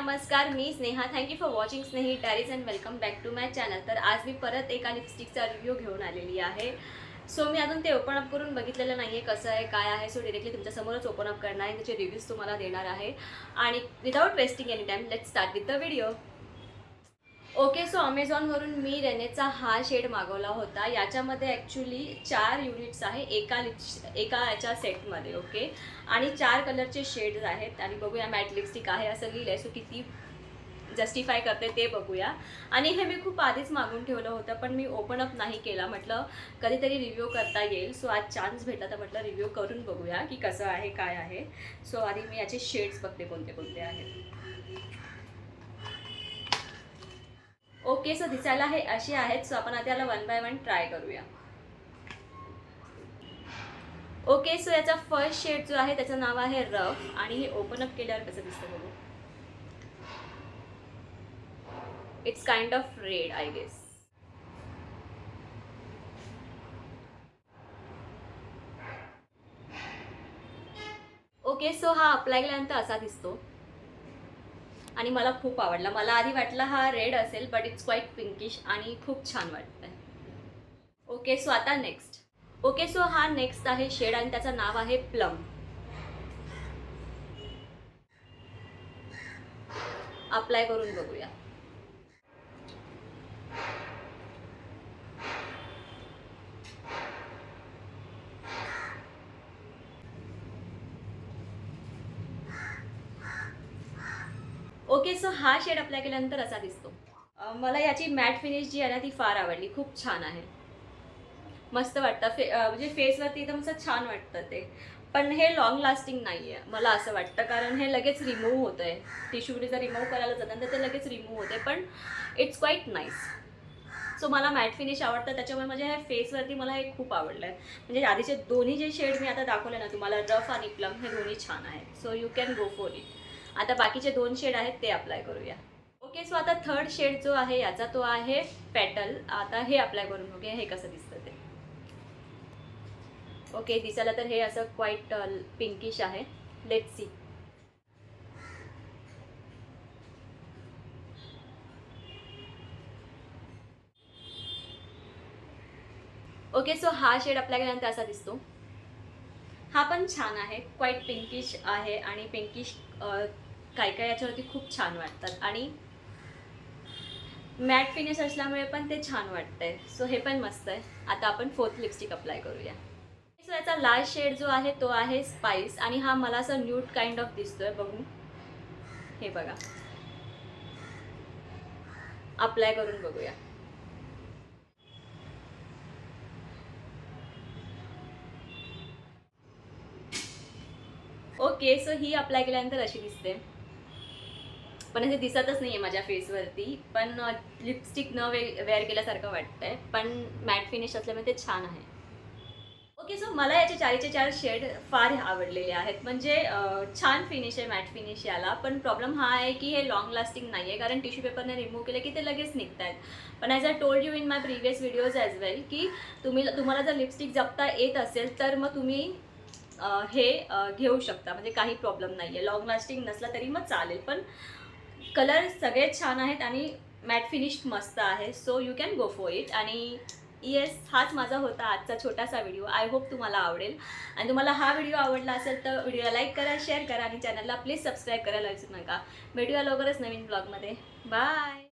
नमस्कार, मी Sneha. Thank you for watching Snehi diaries and welcome back to my channel. तर आज मी परत एका लिपस्टिकचा रिव्ह्यू घेऊन आलेली आहे. सो मी अजून ते ओपन अप करून बघितलेलं नाही आहे कसं आहे काय आहे. सो डिरेक्टली तुमच्यासमोरच ओपन अप करणार आहे, त्याचे रिव्ह्यूज तुम्हाला देणार आहे. आणि without wasting any time let's start with the video. Okay, so अमेझॉनवरून मी रेनेचा हा शेड मागवला होता. याच्यामध्ये ॲक्च्युली 4 युनिट्स आहे एका याच्या सेटमध्ये. ओके, आणि 4 कलरचे शेड्स आहेत. आणि बघूया, मॅट लिपस्टिक आहे असं लिहिलं आहे. सो किती जस्टिफाय करते ते बघूया. आणि हे मी खूप आधीच मागून ठेवलं होतं, पण मी ओपन अप नाही केला. म्हटलं कधीतरी रिव्ह्यू करता येईल. सो आज चान्स भेटला तर म्हटलं रिव्ह्यू करून बघूया की कसं आहे काय आहे. सो आधी मी याचे शेड्स बघते कोणते कोणते आहेत. ओके, सो दिसायला हे असे आहेत. सो आपण आता याला 1 बाय 1 ट्राय करूया. ओके, सो याचा फर्स्ट शेड जो आहे त्याचं नाव आहे रफ. आणि हे ओपन अप केल्यावर कसं दिसतं बघू. It's kind of red I guess. Okay, so हा अप्लाय केल्यानंतर असा दिसतो आणि मला खूप आवडला. मला आधी वाटलं हा रेड असेल, बट इट्स क्वाईट पिंकिश आणि खूप छान वाटतंय. ओके, सो आता नेक्स्ट. ओके, सो हा नेक्स्ट आहे शेड आणि त्याचं नाव आहे प्लम. अप्लाय करून बघूया. ओके, सो हा शेड अप्लाय केल्यानंतर असा दिसतो. मला याची मॅट फिनिश जी आहे ना ती फार आवडली. खूप छान आहे, मस्त वाटतं. म्हणजे फेसवरती एकदम असं छान वाटतं ते. पण हे लॉंग लास्टिंग नाही आहे मला असं वाटतं, कारण हे लगेच रिमूव्ह होतं आहे. टिश्यूने जर रिमूव्ह करायला जातं तर ते लगेच रिमूव्ह होते. पण इट्स क्वाईट नाईस. सो मला मॅट फिनिश आवडतं, त्याच्यामुळे माझ्या ह्या फेसवरती मला हे खूप आवडलं आहे. म्हणजे आधीचे दोन्ही जे शेड मी आता दाखवले ना तुम्हाला, रफ आणि प्लम, हे दोन्ही छान आहेत. So you can go for it. आता बाकीचे 2 शेड आहेत ते अप्लाय करूया. ओके, सो आता थर्ड शेड जो आहे याचा तो आहे पेटल. आता हे अप्लाय करून बघूया हे कसं दिसतं ते. ओके, दिसायला तर हे असं क्वाईट पिंकिश आहे. Let's see. ओके, सो हा शेड अप्लाय केल्यानंतर असा दिसतो. हा पण छान आहे, क्वाईट पिंकिश आहे. आणि पिंकिश काय काय याच्यावरती खूप छान वाटतात. आणि मॅट फिनिश असल्यामुळे पण ते छान वाटतंय. सो हे पण मस्त आहे. आता आपण फोर्थ लिपस्टिक अप्लाय करूया. सो याचा लास्ट शेड जो आहे तो आहे स्पाइस. आणि हा मला असा न्यूड काइंड ऑफ दिसतोय. बघू, हे बघा, अप्लाय करून बघूया. ओके, सो ही अप्लाय केल्यानंतर अशी दिसते. पण असे दिसतच नाही आहे माझ्या फेसवरती. पण लिपस्टिक न वेअर केल्यासारखं वाटतंय. पण मॅट फिनिश असल्यामुळे ते छान आहे. ओके, सो मला याचे 4चे 4 शेड फार आवडलेले आहेत. म्हणजे छान फिनिश आहे, मॅट फिनिश याला. पण प्रॉब्लेम हा आहे की हे लॉंग लास्टिंग नाही आहे, कारण टिश्यू पेपरने रिमूव्ह केले की ते लगेच निघत आहेत. पण as I told you in my previous videos as well की तुम्हाला जर लिपस्टिक जपता येत असेल तर मग तुम्ही हे घेऊ शकता. म्हणजे काही प्रॉब्लेम नाही आहे. लॉंग लास्टिंग नसला तरी मग चालेल. पण कलर सगळेच छान आहेत आणि मॅट फिनिश मस्त आहे. So you can go for it. आणि येस, हाच माझा होता आजचा छोटासा व्हिडिओ. आय होप तुम्हाला आवडेल. आणि तुम्हाला हा व्हिडिओ आवडला असेल तर व्हिडिओला लाईक करा, शेअर करा आणि चॅनलला प्लीज सबस्क्राईब करायला विसरू नका. भेटूया लवकरच नवीन ब्लॉगमध्ये. बाय.